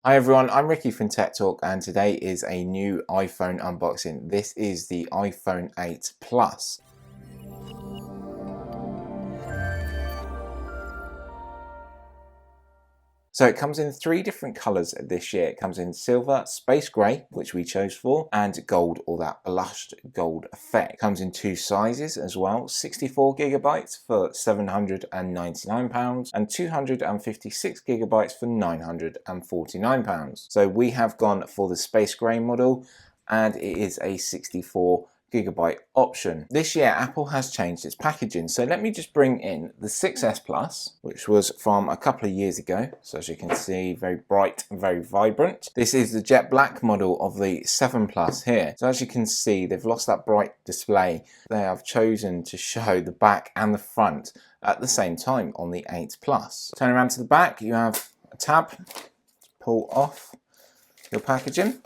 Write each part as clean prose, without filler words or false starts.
Hi everyone, I'm Ricky from Tech Talk and today is a new iPhone unboxing. This is the iPhone 8 Plus. So it comes in three different colours this year. It comes in silver, space grey, which we chose for, and gold, or that blushed gold effect. It comes in two sizes as well, 64GB for £799 and 256GB for £949. So we have gone for the space grey model, and it is a 64GB option. This year Apple has changed its packaging, so let me just bring in the 6S Plus, which was from a couple of years ago. So as you can see, very bright and very vibrant. This is the jet black model of the 7 Plus here. So as you can see, they've lost that bright display. They have chosen to show the back and the front at the same time on the 8 Plus. Turn around to the back, you have a tab to pull off your packaging.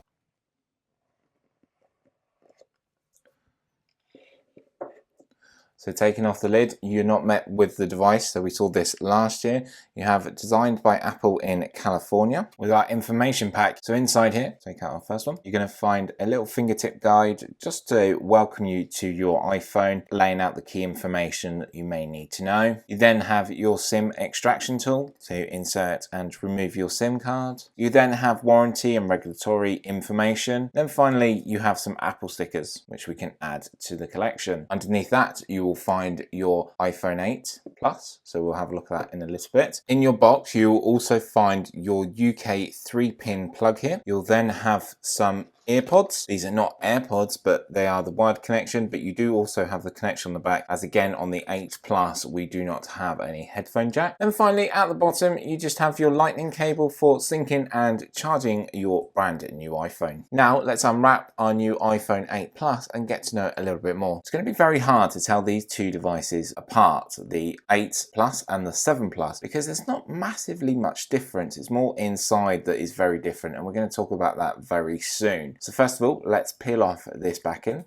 So taking off the lid, you're not met with the device. So we saw this last year. You have it designed by Apple in California with our information pack. So inside here, take out our first one, you're going to find a little fingertip guide just to welcome you to your iPhone, laying out the key information that you may need to know. You then have your SIM extraction tool to insert and remove your SIM card. You then have warranty and regulatory information. Then finally, you have some Apple stickers, which we can add to the collection. Underneath that, you will find your iPhone 8 Plus, so we'll have a look at that in a little bit. In your box, you'll also find your UK 3-pin plug here. You'll then have some earpods. These are not AirPods, but they are the wired connection, but you do also have the connection on the back, as again on the 8 Plus we do not have any headphone jack. And finally at the bottom you just have your lightning cable for syncing and charging your brand new iPhone. Now let's unwrap our new iPhone 8 Plus and get to know it a little bit more. It's going to be very hard to tell these two devices apart, the 8 Plus and the 7 Plus, because there's not massively much difference. It's more inside that is very different, and we're going to talk about that very soon. So first of all, let's peel off this backing.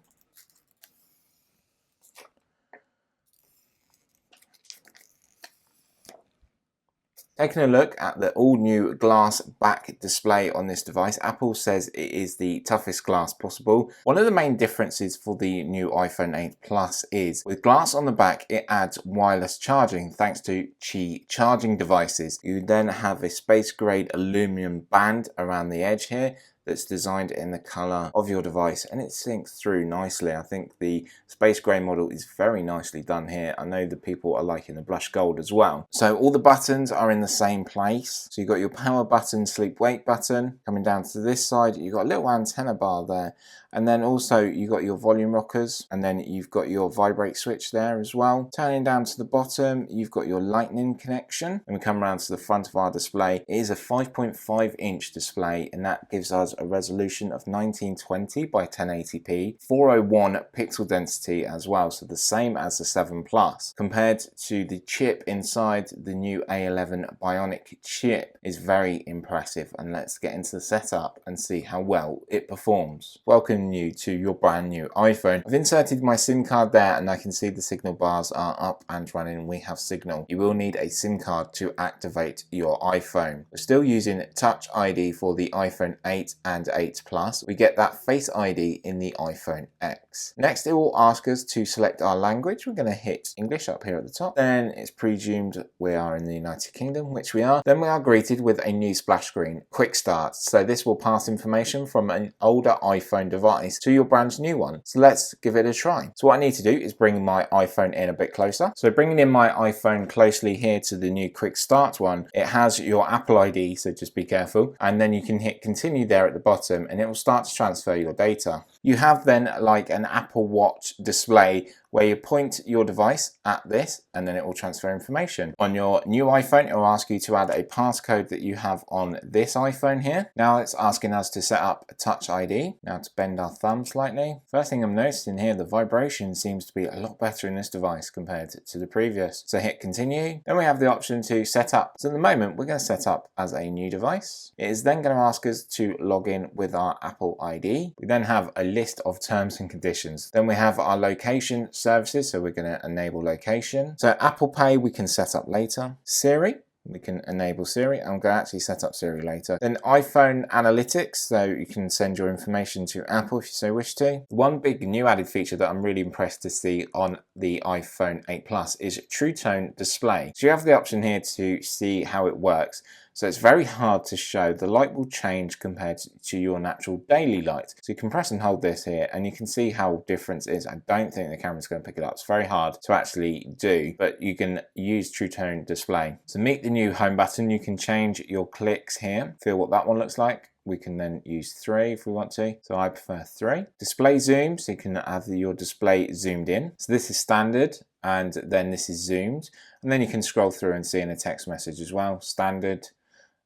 Taking a look at the all-new glass back display on this device, Apple says it is the toughest glass possible. One of the main differences for the new iPhone 8 Plus is, with glass on the back, it adds wireless charging thanks to Qi charging devices. You then have a space-grade aluminum band around the edge here that's designed in the color of your device, and it syncs through nicely. I think the space gray model is very nicely done here. I know the people are liking the blush gold as well. So all the buttons are in the same place. So you've got your power button, sleep wake button. Coming down to this side, you've got a little antenna bar there. And then also you've got your volume rockers, and then you've got your vibrate switch there as well. Turning down to the bottom, you've got your lightning connection. And we come around to the front of our display. It is a 5.5-inch display, and that gives us a resolution of 1920 by 1080p, 401 pixel density as well, so the same as the 7 Plus. Compared to the chip inside, the new A11 Bionic chip is very impressive, and let's get into the setup and see how well it performs. Welcome you to your brand new iPhone. I've inserted my SIM card there, and I can see the signal bars are up and running. We have signal. You will need a SIM card to activate your iPhone. We're still using Touch ID for the iPhone 8 and 8 Plus. We get that Face ID in the iPhone X. Next, it will ask us to select our language. We're going to hit English up here at the top. Then it's presumed we are in the United Kingdom, which we are. Then we are greeted with a new splash screen, Quick Start. So this will pass information from an older iPhone device to your brand new one. So let's give it a try. So what I need to do is bring my iPhone in a bit closer. So bringing in my iPhone closely here to the new Quick Start one, it has your Apple ID, so just be careful. And then you can hit continue there at the bottom, and it will start to transfer your data. You have then like an Apple Watch display where you point your device at this, and then it will transfer information. On your new iPhone, it will ask you to add a passcode that you have on this iPhone here. Now it's asking us to set up a Touch ID. Now to bend our thumb slightly. First thing I'm noticing here, the vibration seems to be a lot better in this device compared to the previous. So hit continue. Then we have the option to set up. So at the moment, we're going to set up as a new device. It is then going to ask us to log in with our Apple ID. We then have a list of terms and conditions. Then we have our location services, so we're going to enable location. So Apple Pay we can set up later. Siri, We can enable Siri. I'm going to actually set up Siri later. Then iPhone Analytics, so you can send your information to Apple if you so wish to. One big new added feature that I'm really impressed to see on the iPhone 8 Plus is Truetone display. So you have the option here to see how it works. So it's very hard to show. The light will change compared to your natural daily light. So you can press and hold this here and you can see how different it is. I don't think the camera's going to pick it up. It's very hard to actually do, but you can use Truetone display. To meet the new home button, you can change your clicks here. Feel what that one looks like. We can then use 3 if we want to. So I prefer 3. Display zoom, so you can have your display zoomed in. So this is standard, and then this is zoomed. And then you can scroll through and see in a text message as well, standard,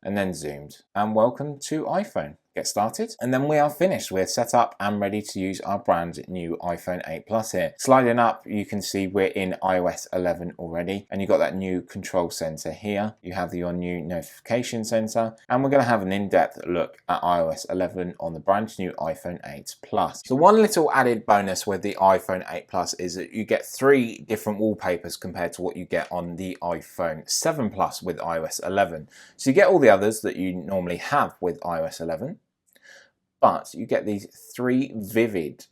and then zoomed. And welcome to iPhone. Get started, and then we are finished. We're set up and ready to use our brand new iPhone 8 Plus here. Sliding up, you can see we're in iOS 11 already, and you've got that new control center here. You have your new notification center, and we're going to have an in-depth look at iOS 11 on the brand new iPhone 8 Plus. So one little added bonus with the iPhone 8 Plus is that you get 3 different wallpapers compared to what you get on the iPhone 7 Plus with iOS 11. So you get all the others that you normally have with iOS 11, but you get these 3 vivid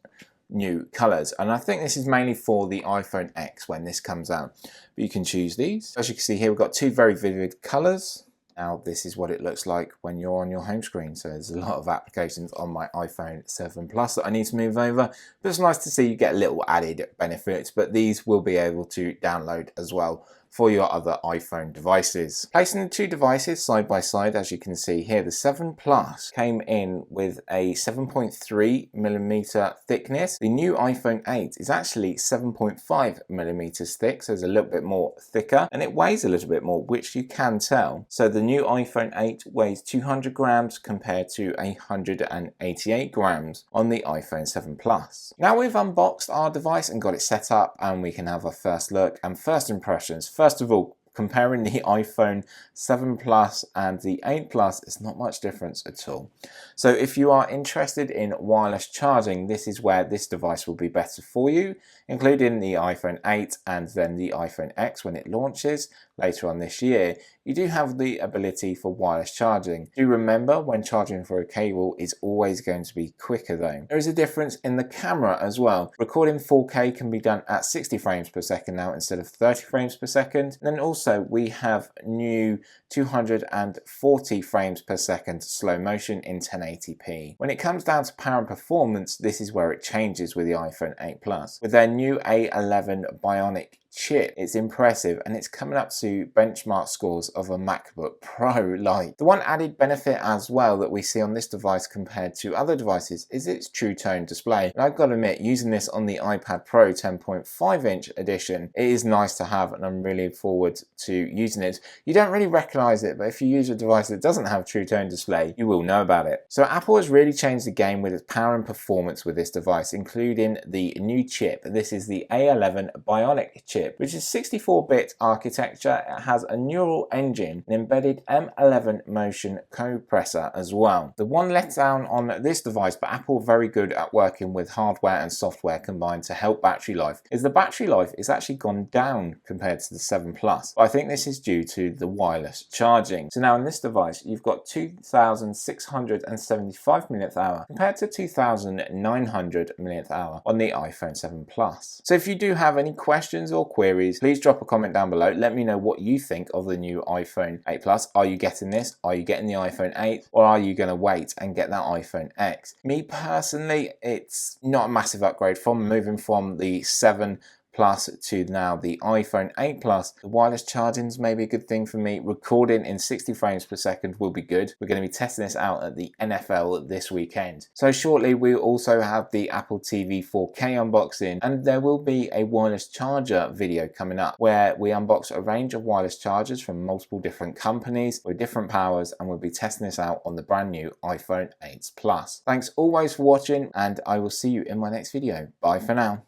new colors, and I think this is mainly for the iPhone X when this comes out. But you can choose these. As you can see here, we've got 2 very vivid colors. Now this is what it looks like when you're on your home screen. So there's a lot of applications on my iPhone 7 Plus that I need to move over, but it's nice to see you get little added benefits, but these will be able to download as well for your other iPhone devices. Placing the 2 devices side by side, as you can see here, the 7 Plus came in with a 7.3mm thickness. The new iPhone 8 is actually 7.5mm thick, so it's a little bit more thicker, and it weighs a little bit more, which you can tell. So the new iPhone 8 weighs 200 grams compared to 188 grams on the iPhone 7 Plus. Now we've unboxed our device and got it set up, and we can have a first look and first impressions. First of all, comparing the iPhone 7 Plus and the 8 Plus, there's not much difference at all. So if you are interested in wireless charging, this is where this device will be better for you, including the iPhone 8 and then the iPhone X when it launches later on this year. You do have the ability for wireless charging. Do remember, when charging for a cable is always going to be quicker though. There is a difference in the camera as well. Recording 4K can be done at 60 frames per second now instead of 30 frames per second. And then also we have new 240 frames per second slow motion in 1080p. When it comes down to power and performance, this is where it changes with the iPhone 8 Plus. With their new A11 Bionic chip, it's impressive, and it's coming up to benchmark scores of a MacBook Pro Lite. The one added benefit as well that we see on this device compared to other devices is its Truetone display. And I've got to admit, using this on the iPad Pro 10.5-inch edition, it is nice to have, and I'm really forward to using it. You don't really recognize it, but if you use a device that doesn't have Truetone display, you will know about it. So Apple has really changed the game with its power and performance with this device, including the new chip. This is the A11 Bionic chip, which is 64-bit architecture. It has a neural engine, an embedded M11 motion compressor as well. The one letdown on this device, but Apple very good at working with hardware and software combined to help battery life, is the battery life is actually gone down compared to the 7 Plus. But I think this is due to the wireless charging. So now in this device, you've got 2,675 mAh compared to 2,900 mAh on the iPhone 7 Plus. So if you do have any questions or queries, please drop a comment down below. Let me know what you think of the new iPhone 8 Plus. Are you getting this? Are you getting the iPhone 8? Or are you going to wait and get that iPhone X? Me personally, it's not a massive upgrade from moving from the 7 Plus to now the iPhone 8 Plus. The wireless charging's maybe a good thing for me. Recording in 60 frames per second will be good. We're going to be testing this out at the NFL this weekend. So shortly we'll also have the Apple TV 4K unboxing, and there will be a wireless charger video coming up where we unbox a range of wireless chargers from multiple different companies with different powers, and we'll be testing this out on the brand new iPhone 8 Plus. Thanks always for watching, and I will see you in my next video. Bye for now.